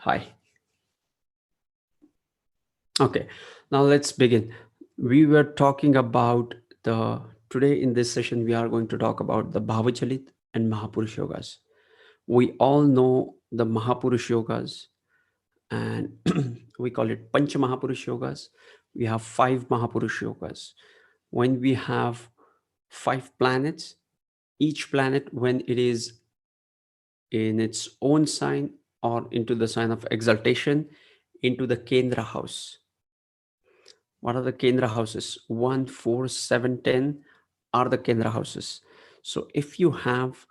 Hi. Okay, now let's begin. We were talking about today in this session, we are going to talk about the Bhavachalit and Mahapurush Yogas. We all know the Mahapurush Yogas, and we call it Pancha Mahapurush Yogas. We have five Mahapurush Yogas. When we have five planets, each planet, when it is in its own sign or into the sign of exaltation, into the Kendra house. What are the Kendra houses? 1, 4, 7, 10 are the Kendra houses. So if you have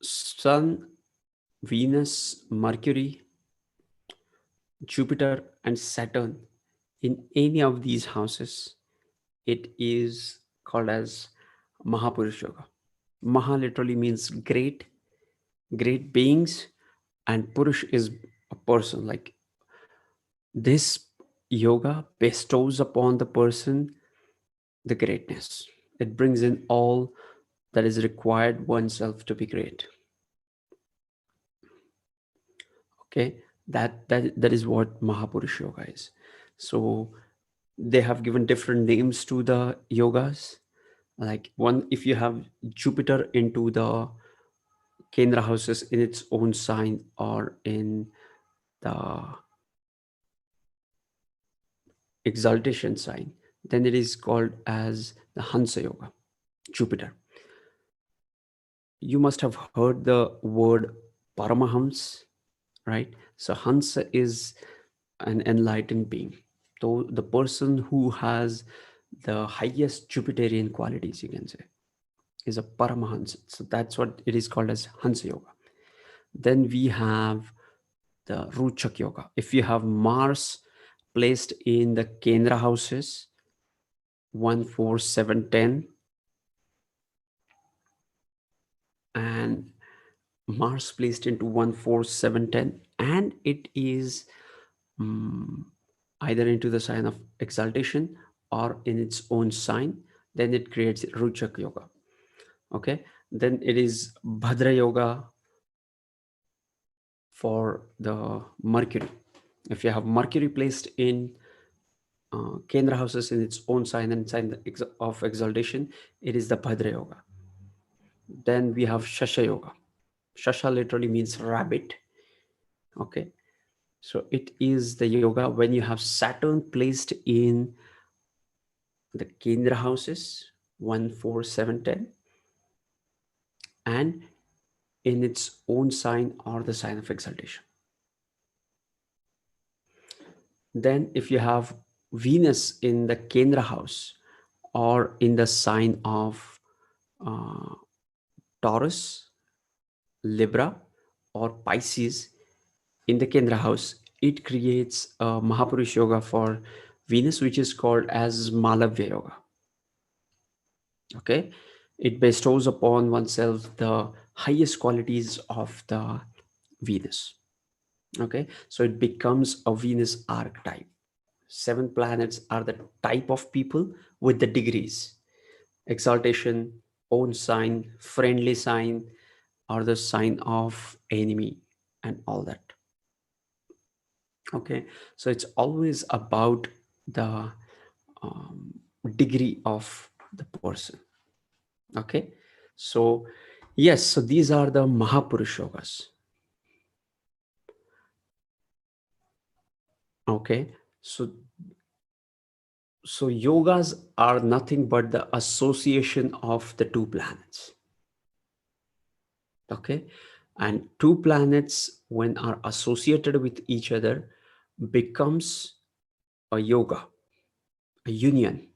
Sun, Venus, Mercury, Jupiter, and Saturn in any of these houses, it is called as Mahapurush Yoga. Maha literally means great, great beings, and Purush is a person. Like this yoga bestows upon the person the greatness. It brings in all that is required oneself to be great. Okay, that is what Mahapurush Yoga is. So they have given different names to the yogas. Like one, if you have Jupiter into the Kendra houses in its own sign or in the exaltation sign, then it is called as the Hansa Yoga, Jupiter. You must have heard the word Paramahams, right? So Hansa is an enlightened being. So the person who has the highest Jupiterian qualities, you can say, is a Paramahansa. So that's what it is called as Hansa Yoga. Then we have the Ruchak Yoga. If you have Mars placed in the Kendra houses, 1, 4, 7, 10, and Mars placed into 1, 4, 7, 10, and it is either into the sign of exaltation or in its own sign, then it creates Ruchak Yoga. Okay, then it is Bhadra Yoga for the Mercury. If you have Mercury placed in Kendra houses in its own sign and sign of exaltation, it is the Bhadra Yoga. Then we have Shasha Yoga. Shasha literally means rabbit. Okay, so it is the yoga when you have Saturn placed in the Kendra houses 1, 4, 7, 10, and in its own sign or the sign of exaltation. Then if you have Venus in the Kendra house or in the sign of uh, Taurus, Libra, or Pisces in the Kendra house, it creates a Mahapurush Yoga for Venus, which is called as Malavya Yoga. Okay, it bestows upon oneself the highest qualities of the Venus. Okay, so it becomes a Venus archetype. 7 planets are the type of people with the degrees: exaltation, own sign, friendly sign, or the sign of enemy, and all that. Okay, so it's always about the um, degree of the person. Okay, so yes, so these are the Mahapurush Yogas. Okay, so yogas are nothing but the association of the two planets. Okay, and two planets when are associated with each other becomes a yoga, a union.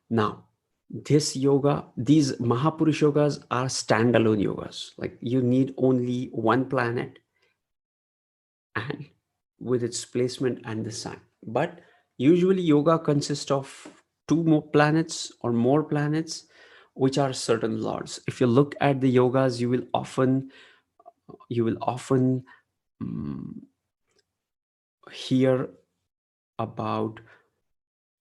Now this yoga, these Mahapurush Yogas are standalone yogas. Like you need only one planet and with its placement and the sign. But usually yoga consists of two more planets or more planets, which are certain lords. If you look at the yogas, you will often hear about,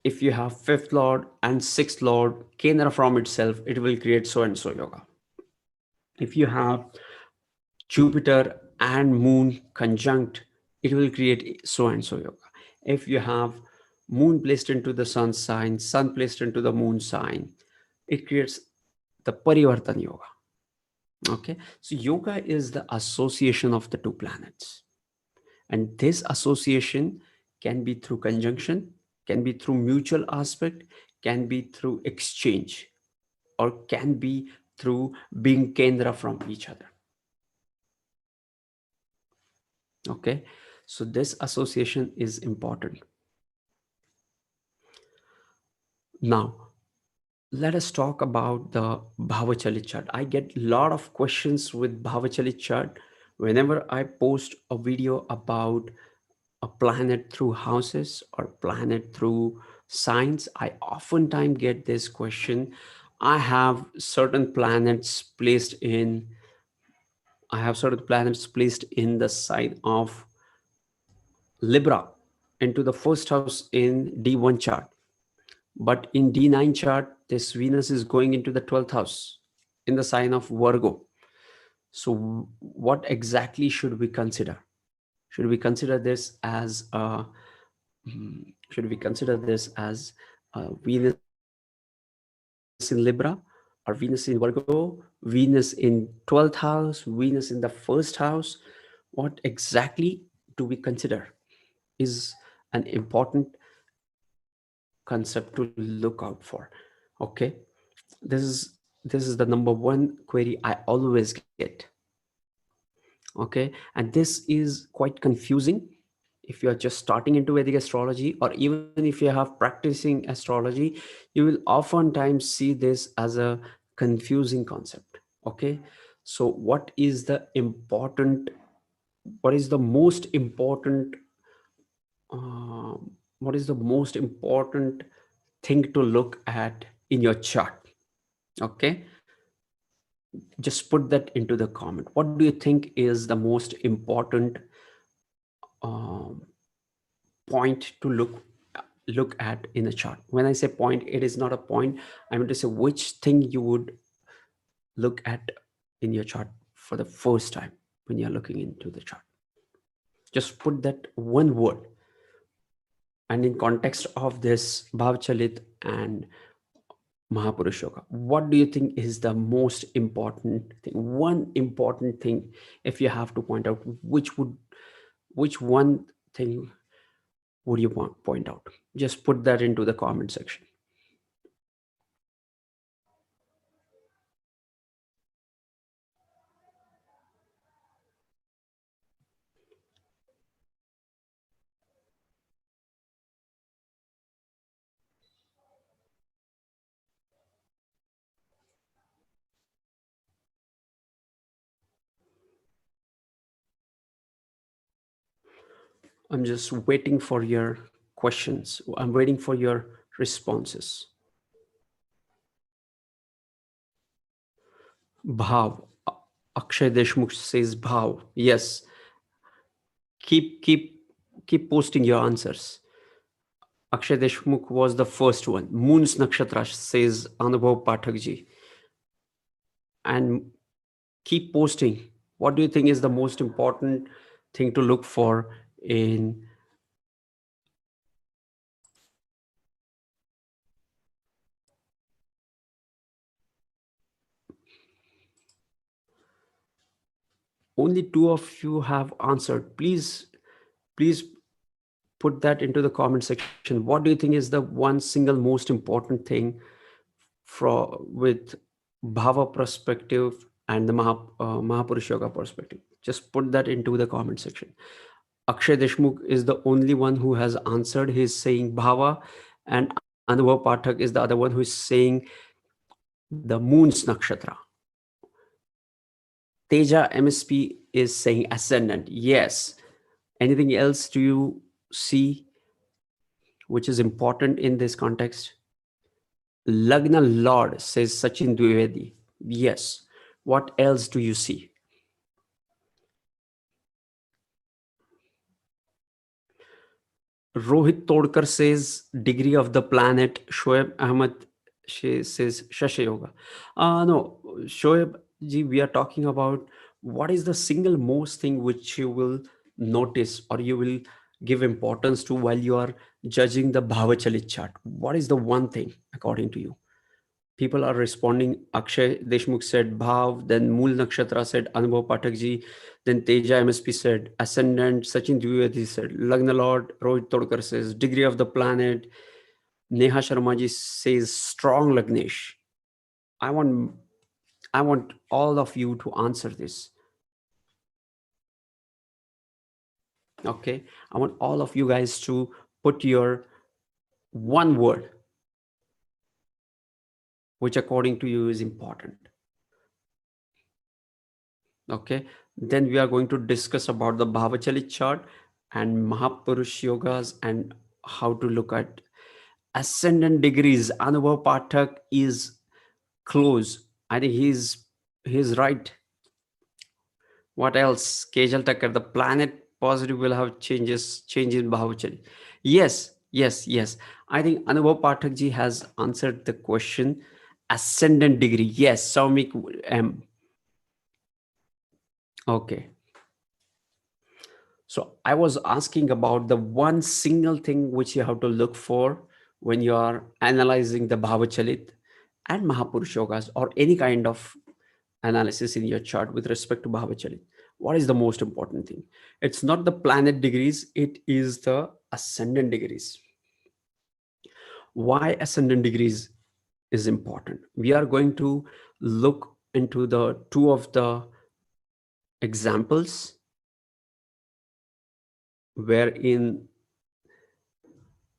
if you have fifth lord and sixth lord Kendra from itself, it will create so and so yoga. If you have Jupiter and Moon conjunct, it will create so and so yoga. If you have Moon placed into the Sun sign, Sun placed into the Moon sign, it creates the Parivartan yoga. Okay, so yoga is the association of the two planets, and this association can be through conjunction, can be through mutual aspect, can be through exchange, or can be through being kendra from each other. Okay, so this association is important. Now let us talk about the Bhavachalit chart. I get a lot of questions with Bhavachalit chart whenever I post a video about a planet through houses or planet through signs. I oftentimes get this question. I have certain planets placed in I have certain planets placed in the sign of Libra into the first house in D1 chart. But in D9 chart, this Venus is going into the 12th house in the sign of Virgo. So what exactly should we consider? Should we consider this as should we consider this as Venus in Libra or Venus in Virgo, Venus in 12th house, Venus in the first house? What exactly do we consider is an important concept to look out for. Okay, this is this is the number one query I always get. Okay, and this is quite confusing if you are just starting into Vedic astrology, or even if you have practicing astrology, you will oftentimes see this as a confusing concept. Okay, so what is the most important uh, what is the most important thing to look at in your chart? Okay, just put that into the comment. What do you think is the most important um, point to look at in a chart? When I say point, it is not a point. I mean to say which thing you would look at in your chart for the first time when you're looking into the chart. Just put that one word. And in context of this Bhavachalit and Mahapurush Yoga, what do you think is the most important thing? One important thing, if you have to point out, which one thing would you want point out? Just put that into the comment section. I'm just waiting for your questions. I'm waiting for your responses. Bhav. Akshay Deshmukh says Bhav. Yes. Keep posting your answers. Akshay Deshmukh was the first one. Moon's Nakshatra says Anubhav Pathak ji. And keep posting. What do you think is the most important thing to look for in only two of you have answered? Please put that into the comment section. What do you think is the one single most important thing with Bhava perspective and the Mahapurush Yoga perspective? Just put that into the comment section. Akshay Deshmukh is the only one who has answered. He's saying Bhava, and Anubhav Pathak is the other one who is saying the Moon's Nakshatra. Teja MSP is saying Ascendant. Yes. Anything else do you see which is important in this context? Lagna Lord says Sachin Dwivedi. Yes. What else do you see? Rohit Todkar says degree of the planet. Shoaib Ahmed says Shasha Yoga. No, Shoaib ji, we are talking about what is the single most thing which you will notice or you will give importance to while you are judging the Bhavachalit chart? What is the one thing according to you? People are responding. Akshay Deshmukh said Bhav, then Mool Nakshatra said Anubhav Pathakji, then Teja MSP said Ascendant, Sachin Dwivedi said Lagna Lord, Rohit Todkar says Degree of the Planet, Neha Sharmaji says Strong Lagnesh. I want all of you to answer this. Okay, I want all of you guys to put your one word which according to you is important. Okay, then we are going to discuss about the Bhavachalit chart and Mahapurush Yogas and how to look at ascendant degrees. Anubhav Pathak is close. I think he's right. What else? Kejal Thakkar, the planet positive will have change in Bhavachalit. Yes. I think Anubhav Pathak ji has answered the question. Ascendant degree. Yes, Saumik M. Okay. So I was asking about the one single thing which you have to look for when you are analyzing the Bhavachalit and Mahapurush Yogas or any kind of analysis in your chart with respect to Bhavachalit. What is the most important thing? It's not the planet degrees, it is the ascendant degrees. Why ascendant degrees is important? We are going to look into the two of the examples wherein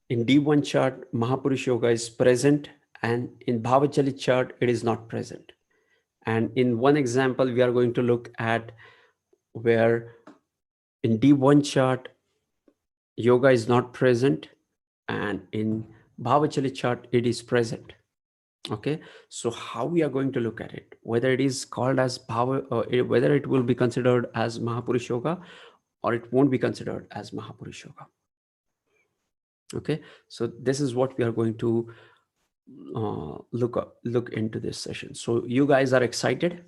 in D1 chart, Mahapurush Yoga is present, and in Bhavachalit chart, it is not present. And in one example, we are going to look at where in D1 chart, Yoga is not present, and in Bhavachalit chart, it is present. Okay, so how we are going to look at it, whether it is called as whether it will be considered as Mahapurush Yoga or it won't be considered as Mahapurush Yoga. Okay, so this is what we are going to look into this session. So you guys are excited?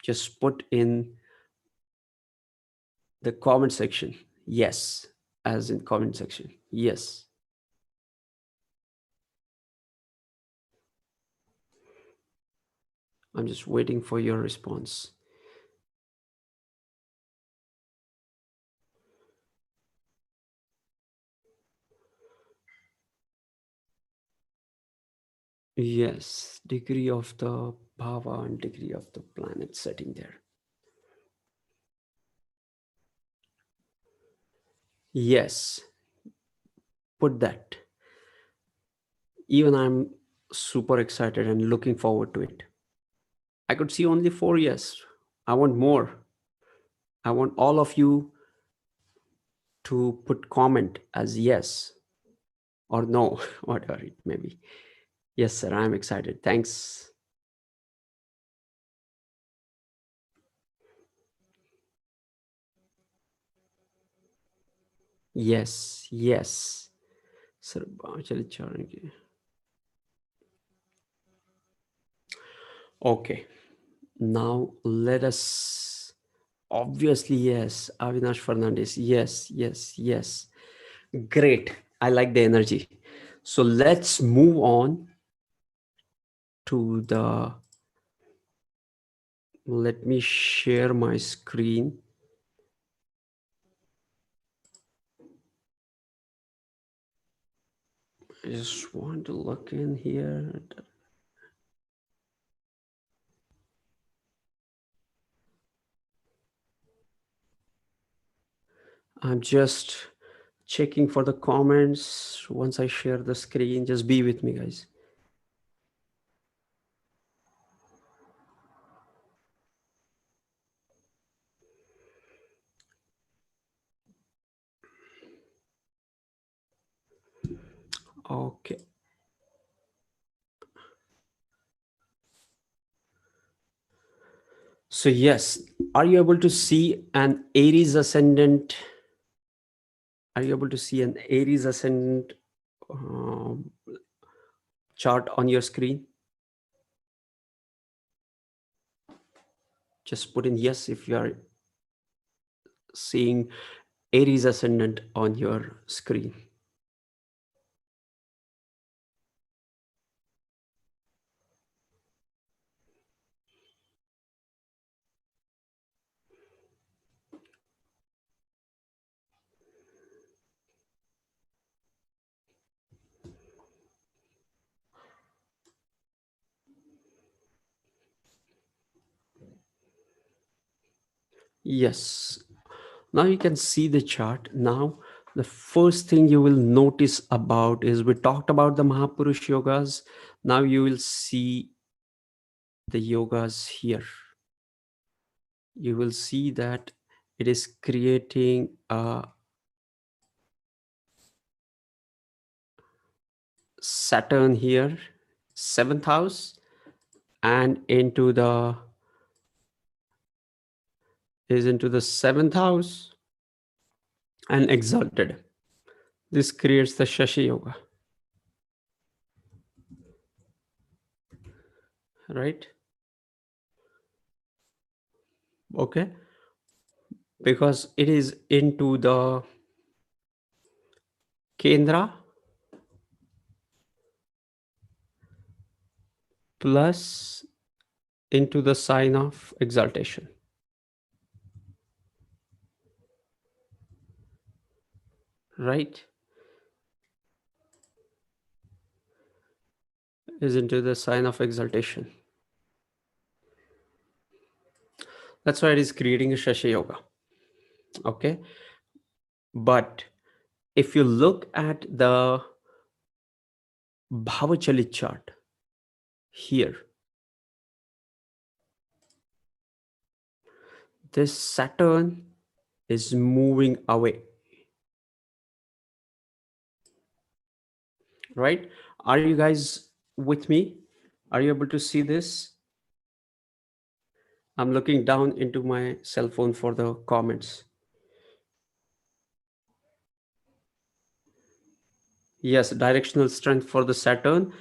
Just put in the comment section yes, as in comment section yes. I'm just waiting for your response. Yes, degree of the bhava and degree of the planet setting there. Yes, put that. Even I'm super excited and looking forward to it. I could see only 4 yes. I want more. I want all of you to put comment as yes or no, whatever it may be. Yes, sir, I'm excited. Thanks. Yes. Sir, okay. Now let us, obviously, yes. Avinash Fernandez, yes. Great. I like the energy. So let's move on to the, let me share my screen. I just want to look in here. I'm just checking for the comments. Once I share the screen, just be with me, guys. Okay. So yes, are you able to see an Aries ascendant? Are you able to see an Aries ascendant chart on your screen? Just put in yes if you are seeing Aries ascendant on your screen. Yes. Now you can see the chart. Now, the first thing you will notice about is we talked about the Mahapurush Yogas. Now you will see the yogas here. You will see that it is creating a Saturn here, seventh house, and into the seventh house and exalted. This creates the Shashi Yoga, right? Okay, because it is into the Kendra plus into the sign of exaltation, right? Is into the sign of exaltation. That's why it is creating a Shashi Yoga. Okay, but if you look at the Bhavachalit chart here, this Saturn is moving away, right? Are you guys with me? Are you able to see this? I'm looking down into my cell phone for the comments. Yes, directional strength for the Saturn,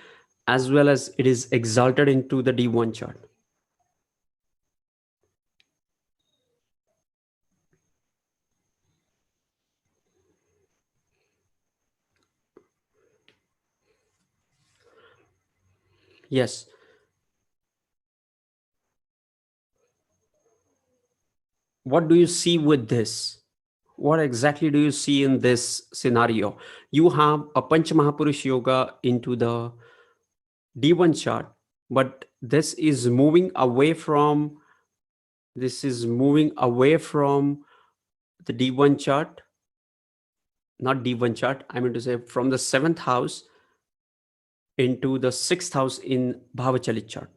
as well as it is exalted into the D1 chart. Yes. What do you see with this? What exactly do you see in this scenario? You have a Panch Mahapurush Yoga into the D1 chart, but this is moving away from the D1 chart, not D1 chart. I mean to say from the seventh house into the sixth house in Bhavachalit chart.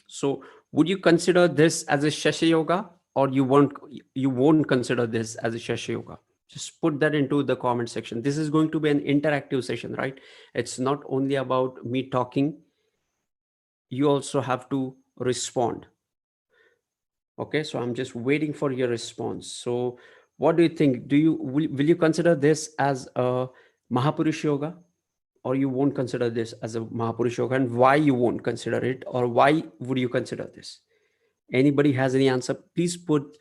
So would you consider this as a Shasha Yoga, or you won't consider this as a Shasha Yoga? Just put that into the comment section. This is going to be an interactive session, right? It's not only about me talking, you also have to respond. Okay, so I'm just waiting for your response. So what do you think? Will you consider this as a Mahapurush Yoga, or you won't consider this as a Mahapurush Yoga, and why you won't consider it, or why would you consider this? Anybody has any answer, please put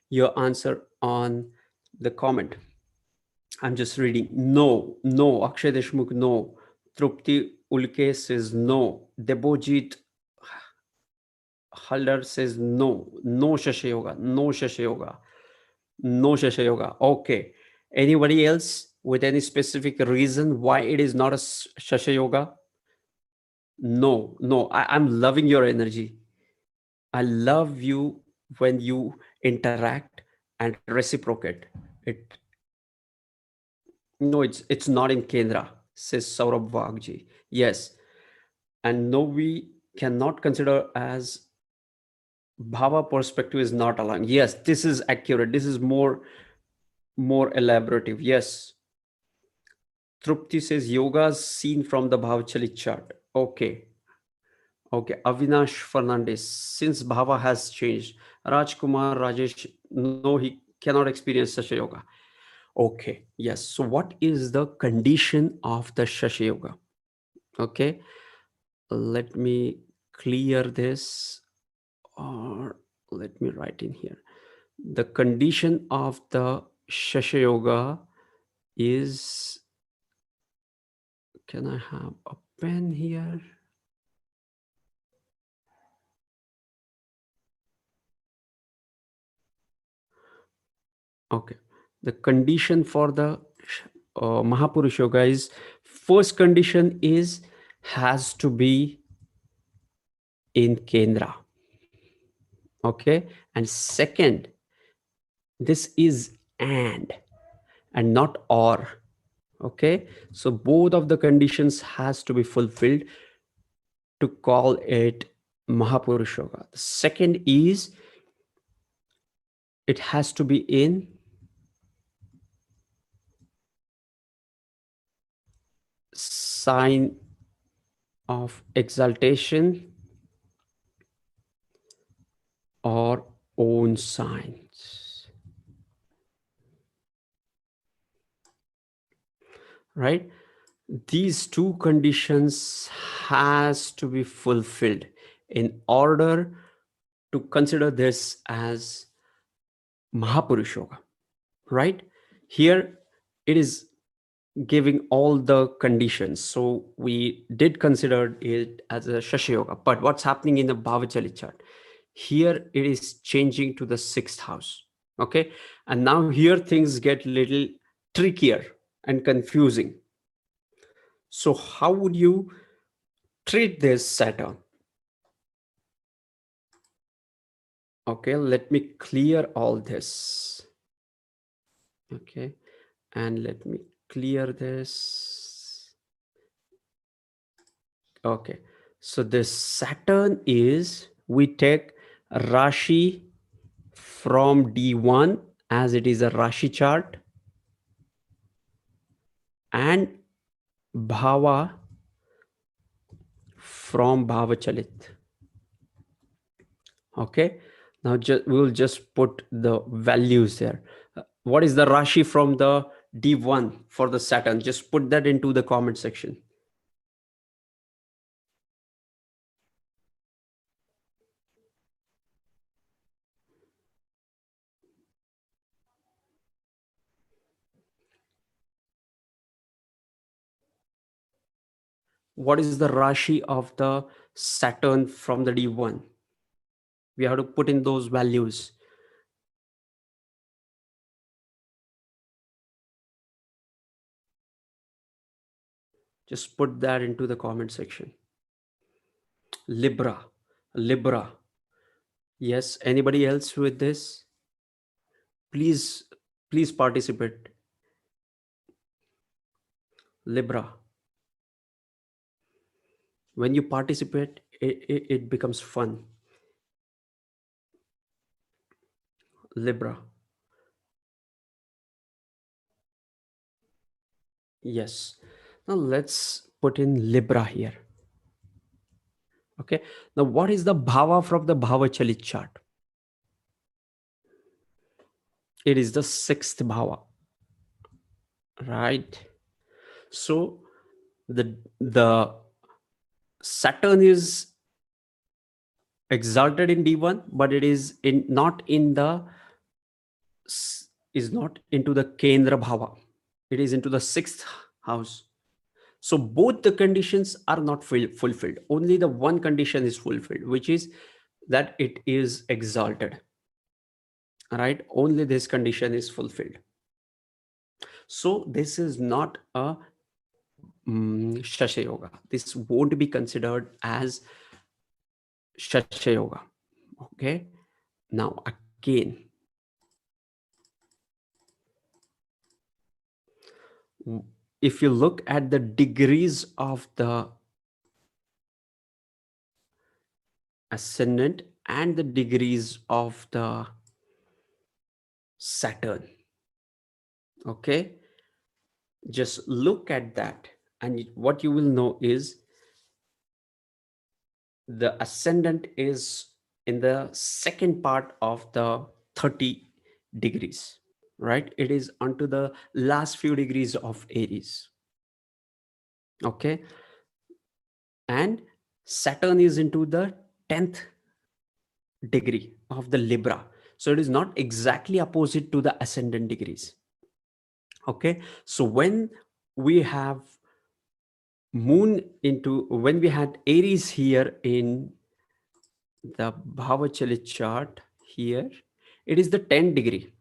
your answer on the comment. I'm just reading. No. Akshay Deshmukh, no. Trupti Ulke says no. Debojit Halder says no. No Shasha Yoga. No Shasha Yoga. No Shasha Yoga. Okay. Anybody else with any specific reason why it is not a Shasha Yoga? No. I'm loving your energy. I love you when you interact and reciprocate. It No, it's not in Kendra, says Saurabh Wagji. Yes, and no, we cannot consider as Bhava perspective is not aligned. Yes, this is accurate. This is more elaborative. Yes, Trupti says yogas seen from the Bhavachali chart. Okay. Avinash Fernandez, since Bhava has changed, Rajkumar Rajesh, no, he cannot experience such a yoga. Okay, yes. So, what is the condition of the Shasha Yoga? Okay, let me clear this. or let me write in here. The condition of the Shasha Yoga is, can I have a pen here? Okay. The condition for the Mahapurush Yoga is, first condition is has to be in Kendra. Okay. And second, this is and not or. Okay. So both of the conditions has to be fulfilled to call it Mahapurush Yoga. The second is it has to be in sign of exaltation or own signs, right? These two conditions has to be fulfilled in order to consider this as Mahapurush Yoga, right? Here it is giving all the conditions. So we did consider it as a Shasha Yoga, but what's happening in the Bhavachalit chart? Here it is changing to the sixth house. Okay. And now here things get little trickier and confusing. So how would you treat this Saturn? Okay, let me clear all this. Okay, and let me clear this. Okay, so this Saturn is, we take Rashi from D1 as it is a Rashi chart, and Bhava from Bhavachalit. Okay, now we'll just put the values there. What is the Rashi from the D1 for the Saturn? Just put that into the comment section. What is the Rashi of the Saturn from the D1? We have to put in those values. Just put that into the comment section. Libra. Libra. Yes, anybody else with this? Please, please participate. Libra. When you participate, it becomes fun. Libra. Yes. Now let's put in Libra here. Okay. Now what is the Bhava from the Bhavachalit chart? It is the sixth Bhava. Right. So the Saturn is exalted in D1, but it is not into the Kendra Bhava. It is into the sixth house. So both the conditions are not fulfilled. Only the one condition is fulfilled, which is that it is exalted. Right? Only this condition is fulfilled. So this is not a Shasha Yoga. This won't be considered as Shasha Yoga. Okay. Now again, if you look at the degrees of the Ascendant and the degrees of the Saturn, okay, just look at that, and what you will know is the Ascendant is in the second part of the 30 degrees, right? It is onto the last few degrees of Aries. Okay. And Saturn is into the 10th degree of the Libra. So it is not exactly opposite to the ascendant degrees. Okay, so when we have moon into, when we had Aries here in the Bhavachalit chart here, it is the 10 degree.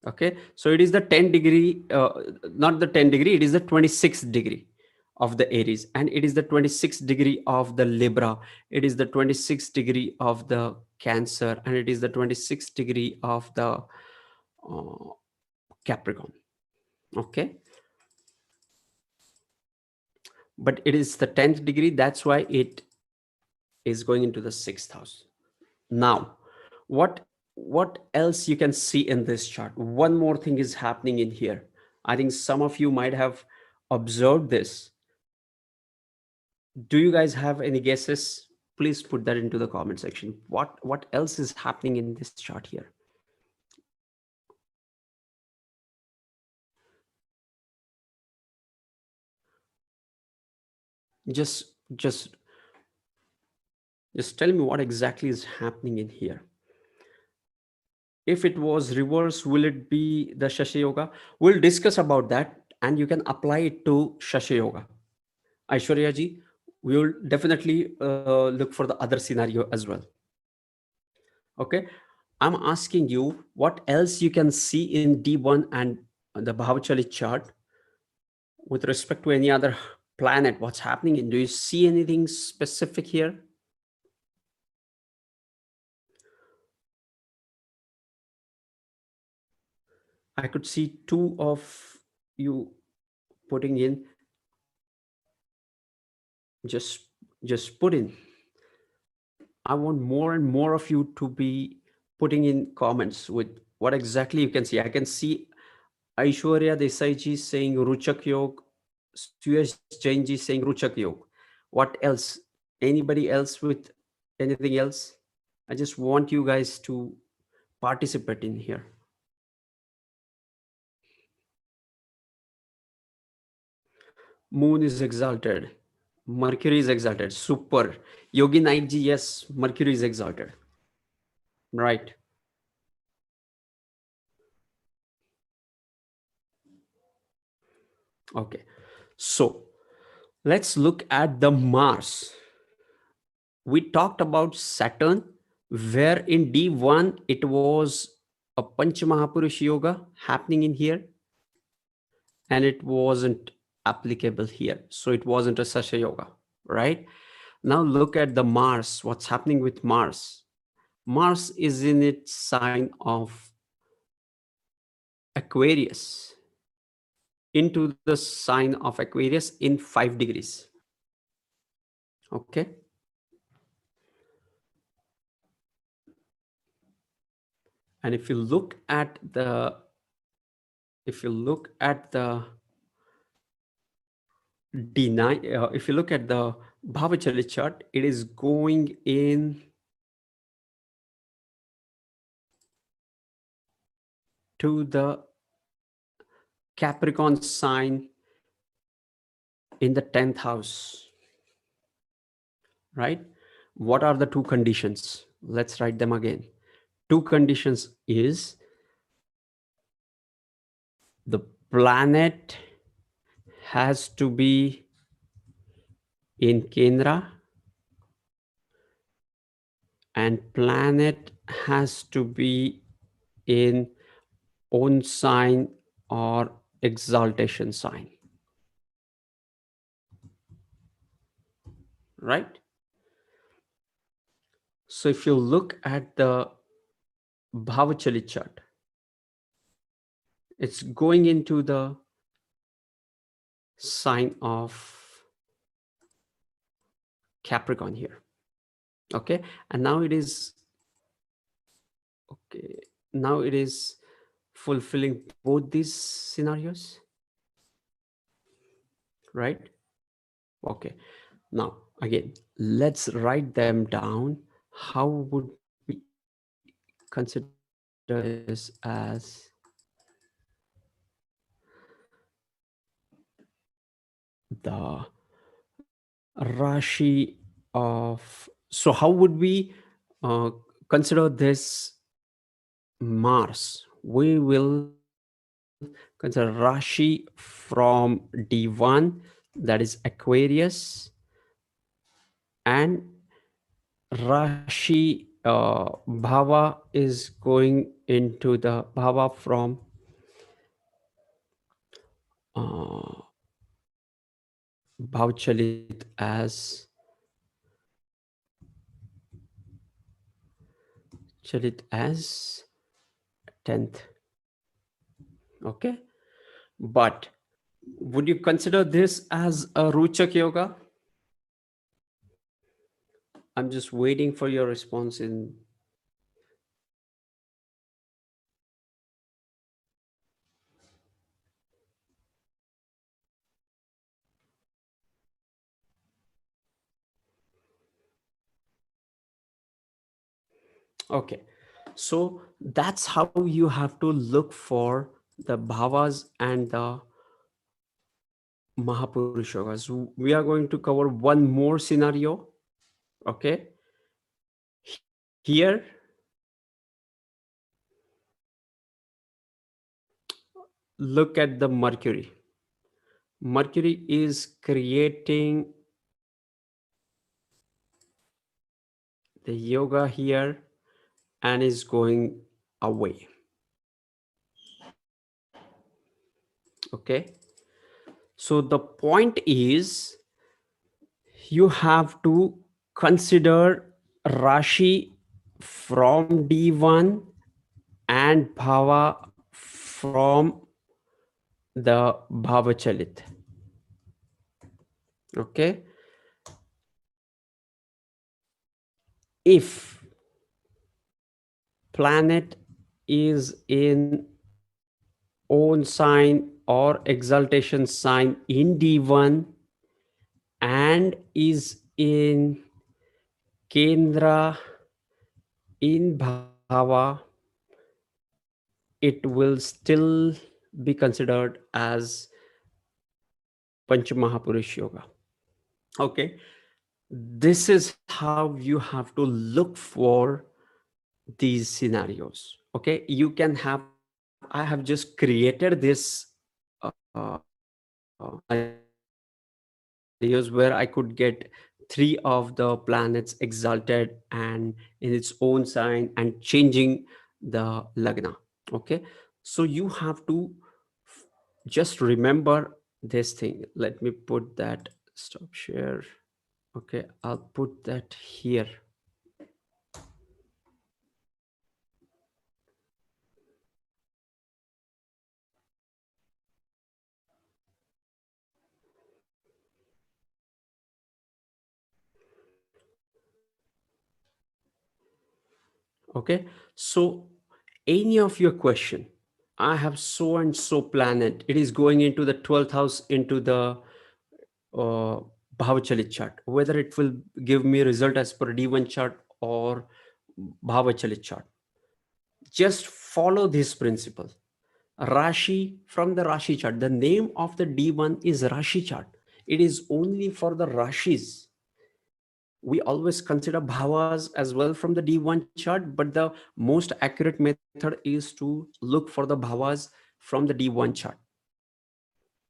Okay, so it is the 10 degree, not the 10 degree, it is the 26th degree of the Aries, and it is the 26th degree of the Libra, it is the 26th degree of the Cancer, and it is the 26th degree of the uh, Capricorn. Okay, but it is the 10th degree, that's why it is going into the 6th house. Now, what else you can see in this chart? One more thing is happening in here. I think some of you might have observed this. Do you guys have any guesses? Please put that into the comment section. What else is happening in this chart here? Just just just tell me what exactly is happening in here. If it was reverse, will it be the Shasha Yoga? We'll discuss about that, and you can apply it to Shasha Yoga. Aishwarya ji, we will definitely look for the other scenario as well. Okay, I'm asking you what else you can see in D1 and the Bhavachalit chart with respect to any other planet. What's happening? And do you see anything specific here? I could see two of you putting in. Just just put in. I want more and more of you to be putting in comments with what exactly you can see. I can see Aishwarya Desai ji saying Ruchak Yog, Suyash Jain ji saying Ruchak Yog. What else? Anybody else with anything else? I just want you guys to participate in here. Moon is exalted. Mercury is exalted. Super. Yogi Naik ji, yes, Mercury is exalted. Right. Okay. So let's look at the Mars. We talked about Saturn, where in D1 it was a Panch Mahapurush Yoga happening in here, and it wasn't applicable here. So it wasn't a Sasha Yoga, right? Now look at the Mars. What's happening with Mars? Mars is in its sign of Aquarius, into the sign of Aquarius in 5 degrees. Okay. And if you look at the D9, if you look at the Bhavachalit chart, it is going in to the Capricorn sign in the 10th house, right? What are the two conditions? Let's write them again. Two conditions is the planet has to be in Kendra, and planet has to be in own sign or exaltation sign, right? So if you look at the Bhavachalit chart, it's going into the sign of Capricorn here. Okay, and now it is okay. Now it is fulfilling both these scenarios, right? Okay. Now again, let's write them down. How would we consider this as the Rashi of, so how would we uh, consider this Mars. We will consider Rashi from D1, that is Aquarius, and Rashi Bhava is going into the Bhava from uh, Bhavachalit as Chalit as 10th. Okay, but would you consider this as a Ruchak yoga? I'm just waiting for your response in. Okay, so that's how you have to look for the bhavas and the Mahapurush Yogas. We are going to cover one more scenario. Okay, here look at the Mercury. Mercury is creating the yoga here and is going away. Okay, so the point is you have to consider Rashi from D1 and Bhava from the Bhavachalit. Okay, if planet is in own sign or exaltation sign in D1 and is in Kendra in Bhava, it will still be considered as Panchamahapurush Yoga. Okay, this is how you have to look for these scenarios. Okay, you can have, I have just created this scenarios where I could get 3 of the planets exalted and in its own sign and changing the lagna. Okay, so you have to just remember this thing. Let me put that, stop share. Okay, I'll put that here. Okay, so any of your question, I have so and so planet, it is going into the 12th house, into the uh, Bhavachalit chart, whether it will give me result as per D1 chart or Bhavachalit chart. Just follow this principle. Rashi from the Rashi chart. The name of the D1 is Rashi chart. It is only for the Rashis. We always consider bhavas as well from the D1 chart, but the most accurate method is to look for the bhavas from the D1 chart.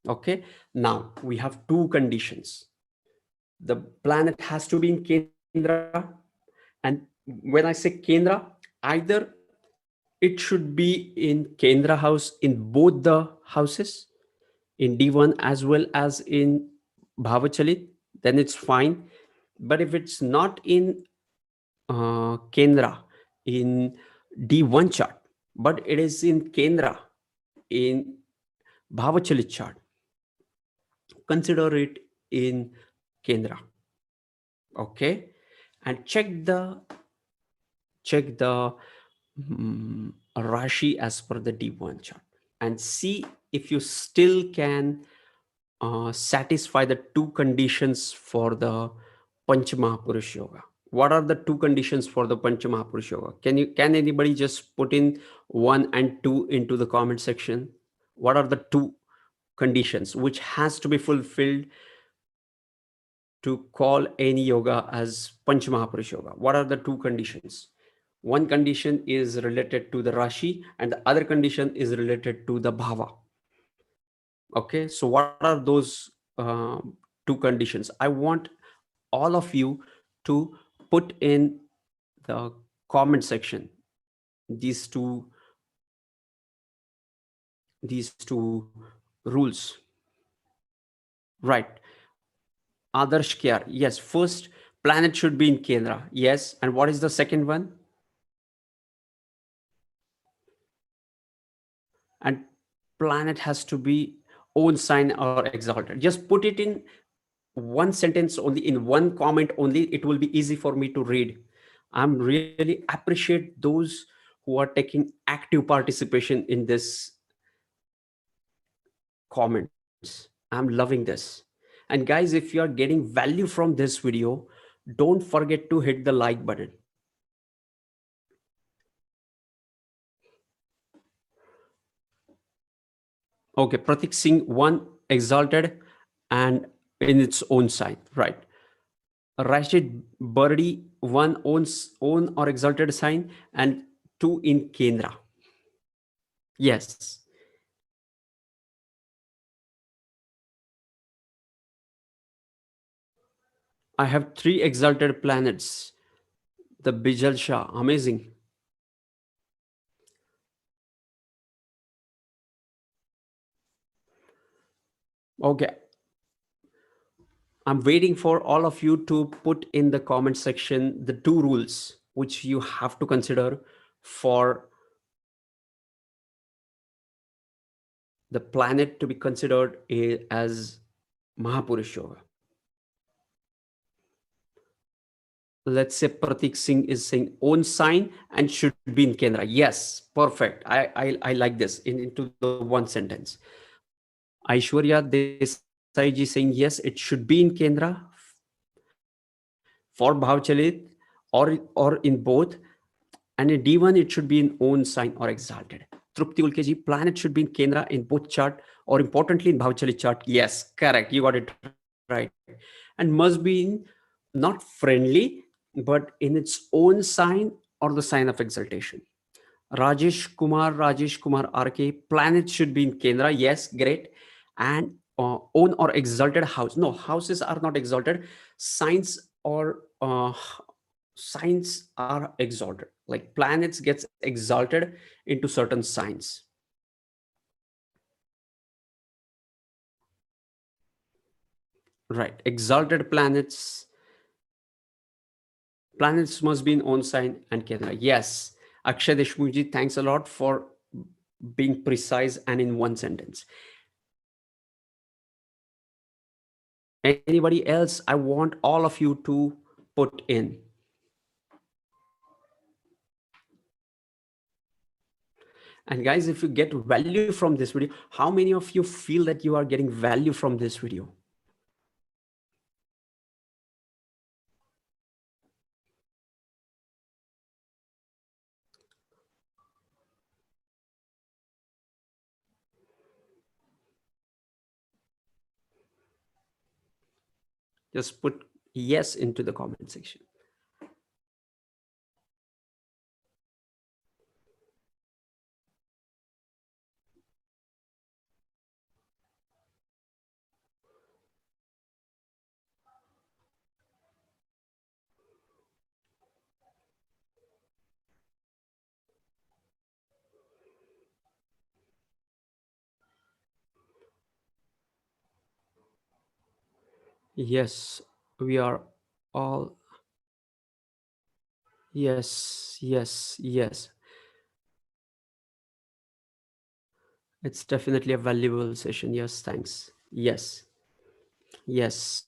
Okay, now we have two conditions. The planet has to be in Kendra, and when I say Kendra, either it should be in Kendra house in both the houses, in D1 as well as in Bhavachalit, then it's fine. But if it's not in Kendra in D1 chart, but it is in Kendra in Bhavachalit chart, consider it in Kendra. Okay, and check the Rashi as per the D1 chart and see if you still can satisfy the two conditions for the Panchamahapurush Yoga. What are the two conditions for the Panchamahapurush Yoga? Can anybody just put in 1 and 2 into the comment section? What are the two conditions which has to be fulfilled to call any yoga as Panchamahapurush Yoga? What are the two conditions? One condition is related to the Rashi, and the other condition is related to the Bhava. Okay, so what are those two conditions? I want all of you to put in the comment section these two rules. Right. Adarsh Kyar. Yes. First, planet should be in Kendra. Yes. And what is the second one? And planet has to be own sign or exalted. Just put it in one sentence only, in one comment only. It will be easy for me to read. I'm really appreciate those who are taking active participation in this comments. I'm loving this. And guys, if you are getting value from this video, don't forget to hit the like button. Okay, Pratik Singh, one exalted and in its own sign, right? Rashid Burdi, one own or exalted sign, and two in Kendra. Yes. I have three exalted planets. The Bijal Shah, amazing. Okay, I'm waiting for all of you to put in the comment section the two rules which you have to consider for the planet to be considered as Mahapurush Yoga. Let's say Pratik Singh is saying own sign and should be in Kendra. Yes, perfect. I like this into the one sentence. Aishwarya Desai ji saying yes, it should be in Kendra for Bhavachalit or in both. And in D1, it should be in own sign or exalted. Trupti Ulkeji, planet should be in Kendra in both chart or importantly in Bhavachalit chart. Yes, correct. You got it right. And must be in not friendly, but in its own sign or the sign of exaltation. Rajesh Kumar RK, planet should be in Kendra. Yes, great. And own or exalted house. No, houses are not exalted. Signs or signs are exalted. Like planets gets exalted into certain signs. Right. Exalted planets must be in own sign and Kendra. Yes. Akshay Deshmukhji, thanks a lot for being precise and in one sentence. Anybody else? I want all of you to put in. And guys, if you get value from this video, how many of you feel that you are getting value from this video? Just put yes into the comment section. Yes, we are all. Yes, yes, yes. It's definitely a valuable session. Yes, thanks. Yes, yes.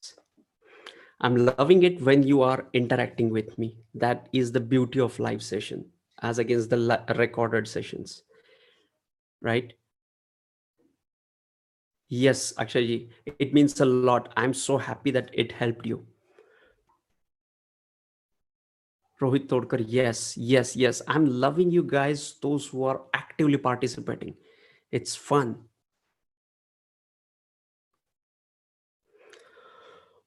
I'm loving it when you are interacting with me. That is the beauty of live session as against the recorded sessions, right? Yes, actually, it means a lot. I'm so happy that it helped you. Rohit Todkar, yes, yes, yes. I'm loving you guys, those who are actively participating. It's fun.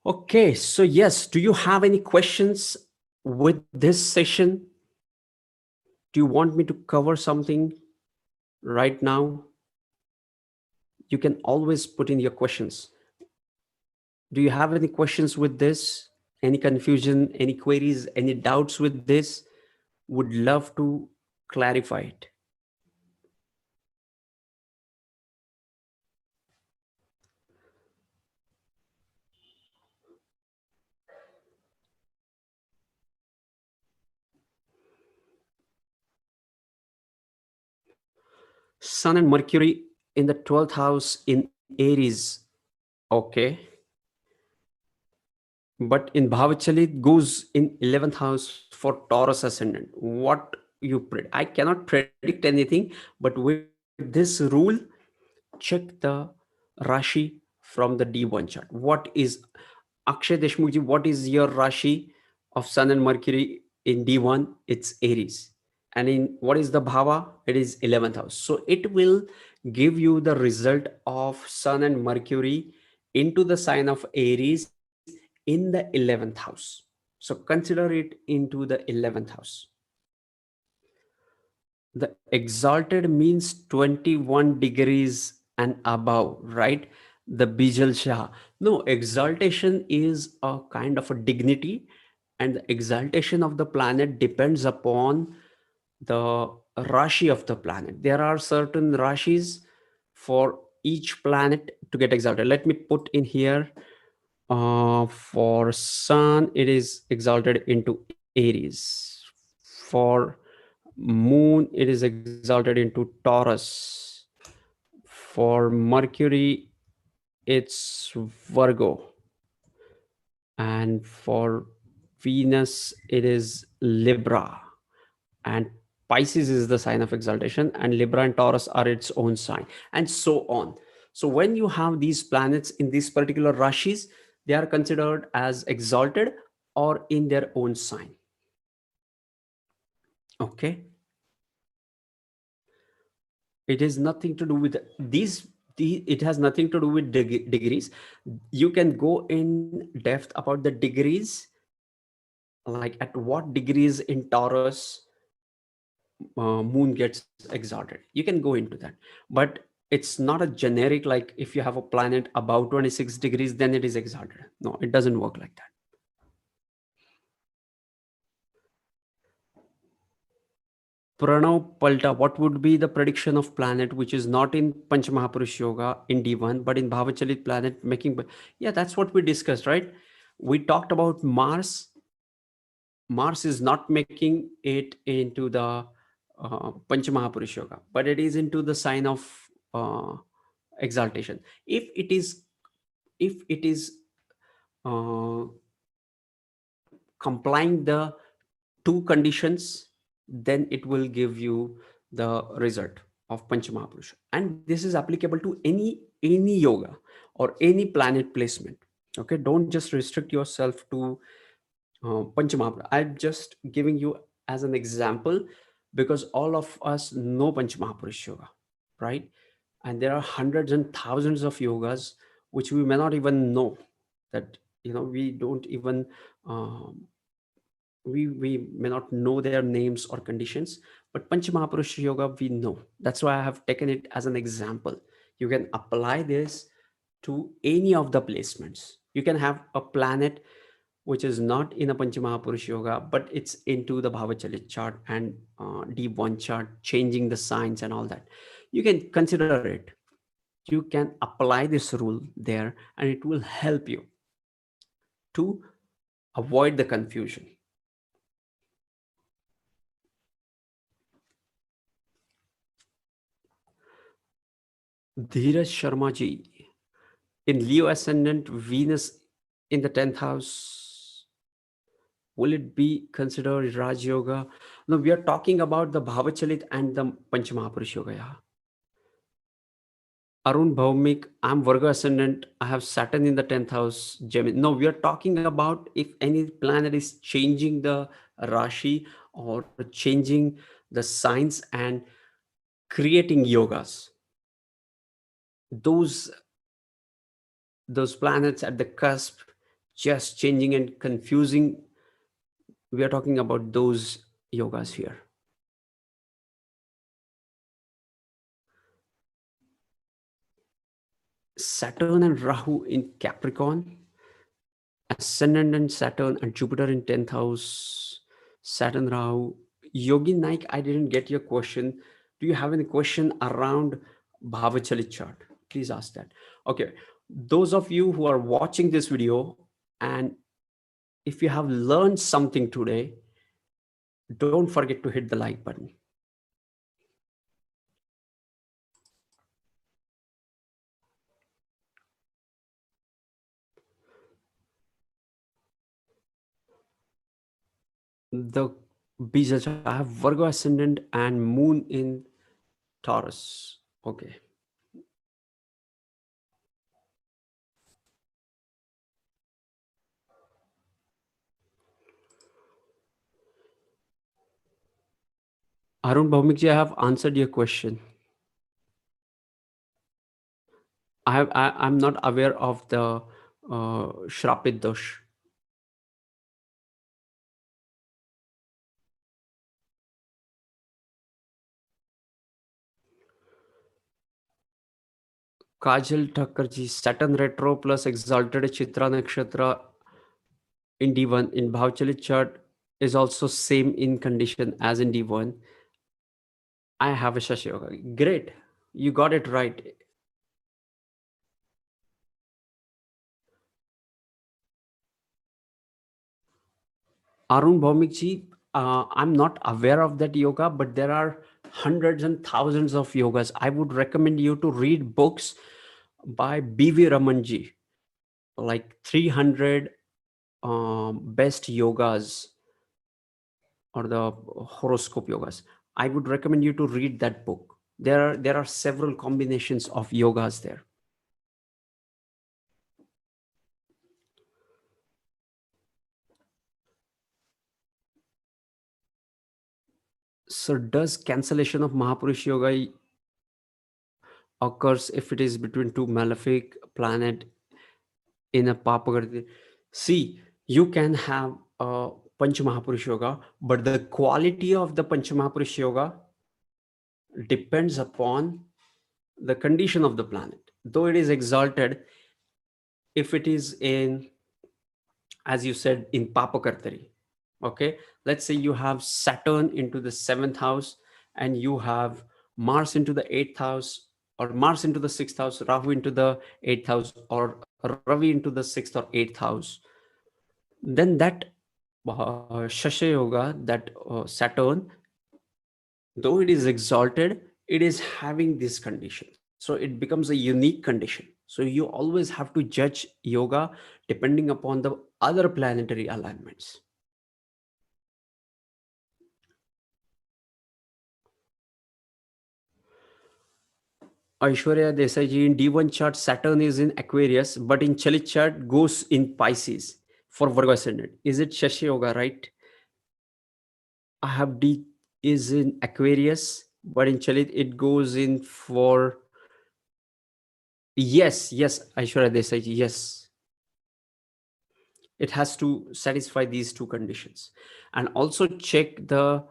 Okay, so yes, do you have any questions with this session? Do you want me to cover something right now? You can always put in your questions. Do you have any questions with this? Any confusion, any queries, any doubts with this? Would love to clarify it. Sun and Mercury in the 12th house in Aries. Okay. But in Bhavachalit goes in 11th house for Taurus ascendant. What you predict? I cannot predict anything, but with this rule, check the Rashi from the D1 chart. What is Akshay Deshmukhji? What is your Rashi of Sun and Mercury in D1? It's Aries. And in what is the Bhava? It is 11th house. So it will give you the result of Sun and Mercury into the sign of Aries in the 11th house. So consider it into the 11th house. The exalted means 21 degrees and above, right? The Bijal Shah. No, exaltation is a kind of a dignity, and the exaltation of the planet depends upon the Rashi of the planet. There are certain Rashis for each planet to get exalted. Let me put in here. For Sun, it is exalted into Aries. For Moon, it is exalted into Taurus. For Mercury, it's Virgo. And for Venus, it is Libra. And Pisces is the sign of exaltation, and Libra and Taurus are its own sign, and so on. So when you have these planets in these particular rashis, they are considered as exalted or in their own sign. Okay. It has nothing to do with these. It has nothing to do with degrees. You can go in depth about the degrees, like at what degrees in Taurus Moon gets exalted. You can go into that, but it's not a generic like if you have a planet above 26 degrees, then it is exalted. No, it doesn't work like that. Pranav Palta, what would be the prediction of planet which is not in Panch Mahapurush Yoga in D1, but in Bhavachalit planet making? Yeah, that's what we discussed, right? We talked about Mars. Mars is not making it into the Panch Mahapurush Yoga, but it is into the sign of uh, exaltation. If it is uh, complying the two conditions, then it will give you the result of Panchamahapurush. And this is applicable to any yoga or any planet placement. Okay, don't just restrict yourself to Panchamahapurush. I'm just giving you as an example because all of us know Panchamahapurush yoga, right? And there are hundreds and thousands of yogas which we may not even know, that we don't even um, we may not know their names or conditions, but Panchamahapurush Yoga we know. That's why I have taken it as an example. You can apply this to any of the placements. You can have a planet which is not in a Panchamahapurush Yoga, but it's into the Bhavachalit chart and D1 chart, changing the signs and all that. You can consider it. You can apply this rule there, and it will help you to avoid the confusion. Dheeraj Sharma ji, in Leo ascendant, Venus in the 10th house, will it be considered Raj Yoga? No, we are talking about the Bhavachalit and the Panchamahapurush Yoga. Yeah. Arun Bhaumik, I'm Virgo ascendant. I have Saturn in the 10th house, Gemini. No, we are talking about if any planet is changing the Rashi or changing the signs and creating yogas. Those those planets at the cusp just changing and confusing, we are talking about those yogas here. Saturn and Rahu in Capricorn, Ascendant and Saturn and Jupiter in 10th house, Saturn Rahu. Yogi Naik, I didn't get your question. Do you have any question around Bhavachalit chart? Please ask that. Okay. Those of you who are watching this video, and if you have learned something today, don't forget to hit the like button. The Bija, I have Virgo ascendant and moon in Taurus. Okay. Arun Bhaumikji, I have answered your question. I'm not aware of the Shrapit Dosh. Kajal Thakkarji, Saturn retro plus exalted Chitra Nakshatra in D1 in Bhavachalit chart is also same in condition as in D1. I have a Shashi Yoga. Great. You got it right. Arun Bhaumikji, I'm not aware of that yoga, but there are hundreds and thousands of yogas. I would recommend you to read books by B.V. Ramanji, like 300 best yogas or the horoscope yogas. I would recommend you to read that book. There are several combinations of yogas there. So does cancellation of Mahapurush Yoga occurs if it is between two malefic planet in a Papagardi? See, you can have a Panch Mahapurush Yoga, but the quality of the Panch Mahapurush Yoga depends upon the condition of the planet. Though it is exalted, if it is in, as you said, in Papakartari, okay, let's say you have Saturn into the 7th house and you have Mars into the 8th house, or Mars into the 6th house, Rahu into the 8th house, or Ravi into the 6th or 8th house, then that Shasha Yoga, that Saturn, though it is exalted, it is having this condition. So it becomes a unique condition. So you always have to judge yoga depending upon the other planetary alignments. Aishwarya Desai ji, in D1 chart, Saturn is in Aquarius, but in Chalit chart goes in Pisces for Virgo ascendant. Is it Shashi Yoga, right? I have D is in Aquarius, but in Chalit it goes in for, yes, Aishwarya Desai ji, yes. It has to satisfy these two conditions, and also check the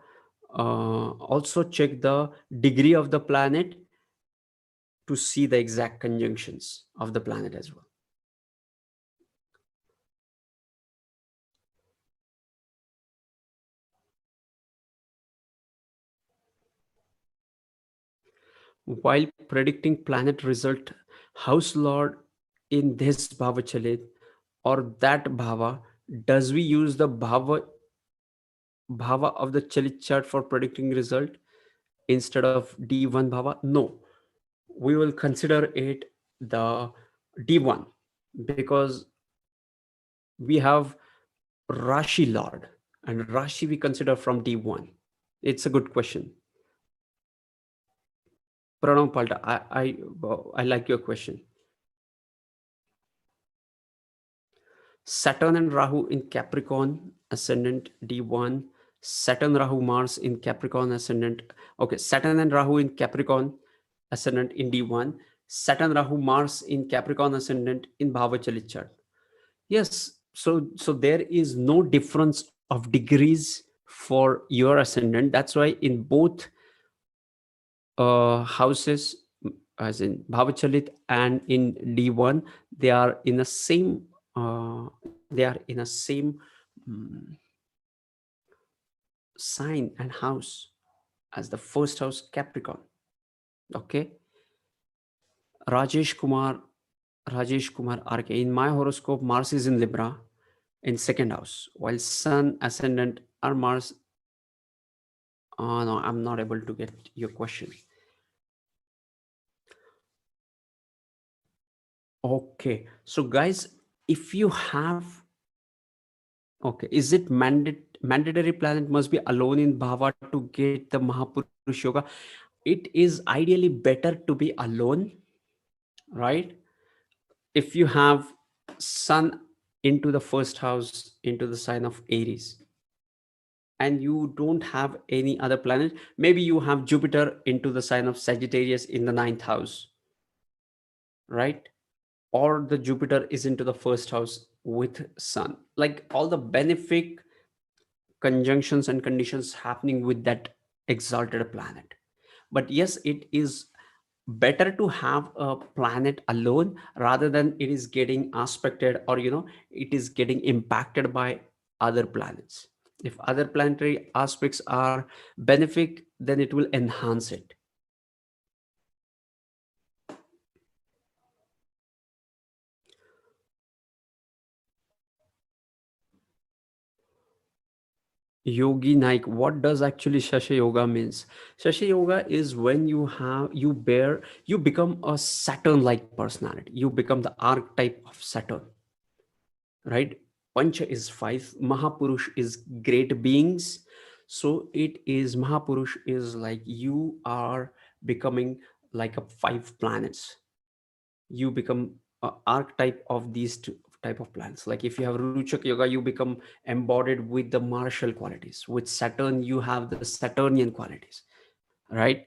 degree of the planet to see the exact conjunctions of the planet as well. While predicting planet result, house lord in this Bhavachalit or that Bhava, does we use the Bhava of the Chalit chart for predicting result instead of D1 Bhava? No, we will consider it the D1 because we have Rashi Lord, and Rashi we consider from D1. It's a good question. Pranav Palta, I like your question. Saturn and Rahu in Capricorn ascendant D1. Saturn Rahu Mars in Capricorn ascendant. Okay, Saturn and Rahu in Capricorn ascendant in D1. Saturn Rahu Mars in Capricorn ascendant in Bhavachalit chart. Yes, so there is no difference of degrees for your ascendant. That's why in both houses, as in Bhavachalit and in D1, they are in the same. They are in a same mm, sign and house as the first house Capricorn. Okay, Rajesh Kumar, Rajesh Kumar RK. In my horoscope, Mars is in Libra in second house, while Sun, Ascendant, are Mars. No, I'm not able to get your question. Okay, so guys, if you have, okay, is it mandatory planet must be alone in Bhava to get the Mahapurush Yoga? It is ideally better to be alone, right? If you have Sun into the first house, into the sign of Aries, and you don't have any other planet, maybe you have Jupiter into the sign of Sagittarius in the ninth house, right? Or the Jupiter is into the first house with Sun, like all the benefic conjunctions and conditions happening with that exalted planet. But yes, it is better to have a planet alone rather than it is getting aspected, or it is getting impacted by other planets. If other planetary aspects are benefic, then it will enhance it. Yogi Naik, what does actually Shasha Yoga means? Shasha Yoga is when you become a Saturn like personality. You become the archetype of Saturn, right? Pancha is five, Mahapurush is great beings. So it is, Mahapurush is like you are becoming like a five planets. You become a archetype of these two type of planets. Like if you have Ruchak Yoga, you become embodied with the martial qualities. With Saturn, you have the Saturnian qualities, right?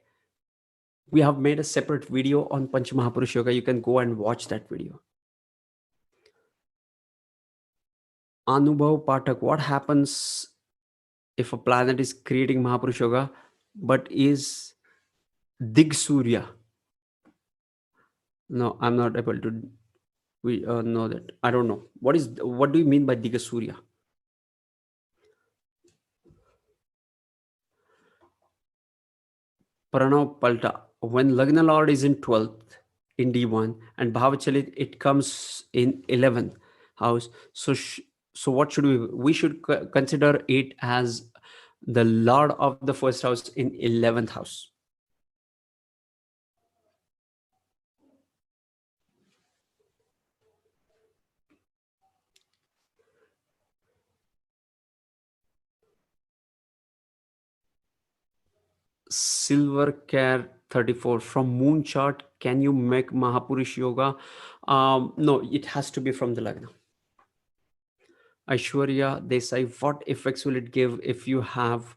We have made a separate video on Panch Mahapurush Yoga. You can go and watch that video. Anubhav Pathak, what happens if a planet is creating Mahapurush Yoga but is Dig Surya? No, I'm not able to. We know that. I don't know. What do you mean by Diga Surya? Pranav Palta. When Lagna Lord is in 12th in D1 and Bhavachalit, it comes in 11th house. So what should we should consider it as the Lord of the first house in 11th house. Silver Care 34 from Moon Chart. Can you make Mahapurush Yoga? No, it has to be from the Lagna. Aishwarya Desai, what effects will it give if you have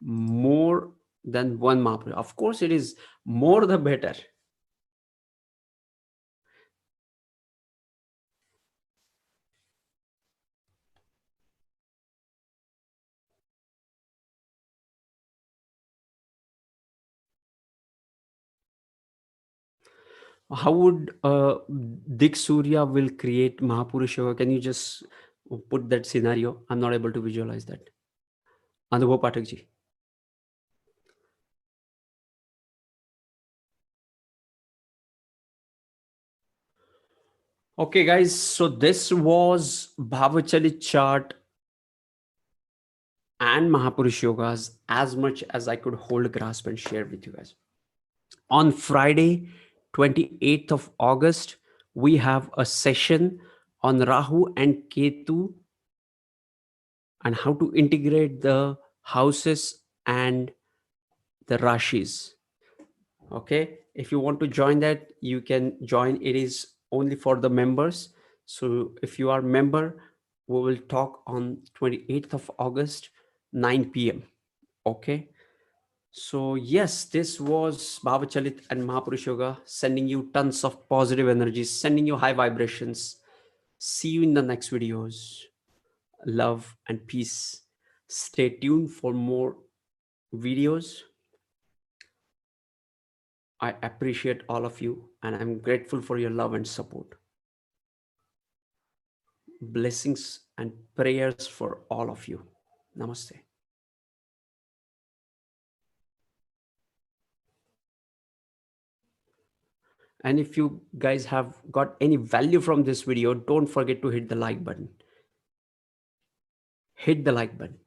more than one Mahapurush? Of course, it is more the better. How would Dik Surya will create Mahapurush Yoga? Can you just put that scenario? I'm not able to visualize that. Anubhav Pathak ji. Okay, guys. So this was Bhavachalit chart and Mahapurush Yogas as much as I could hold, grasp, and share with you guys. On Friday, 28th of August, we have a session on Rahu and Ketu and how to integrate the houses and the Rashis. Okay, if you want to join that, you can join. It is only for the members. So if you are member, we will talk on 28th of August, 9 p.m. Okay. So yes, this was Bhavachalit and Mahapurush Yoga, sending you tons of positive energies, sending you high vibrations. See you in the next videos. Love and peace. Stay tuned for more videos. I appreciate all of you and I'm grateful for your love and support. Blessings and prayers for all of you. Namaste. And if you guys have got any value from this video, don't forget to hit the like button. Hit the like button.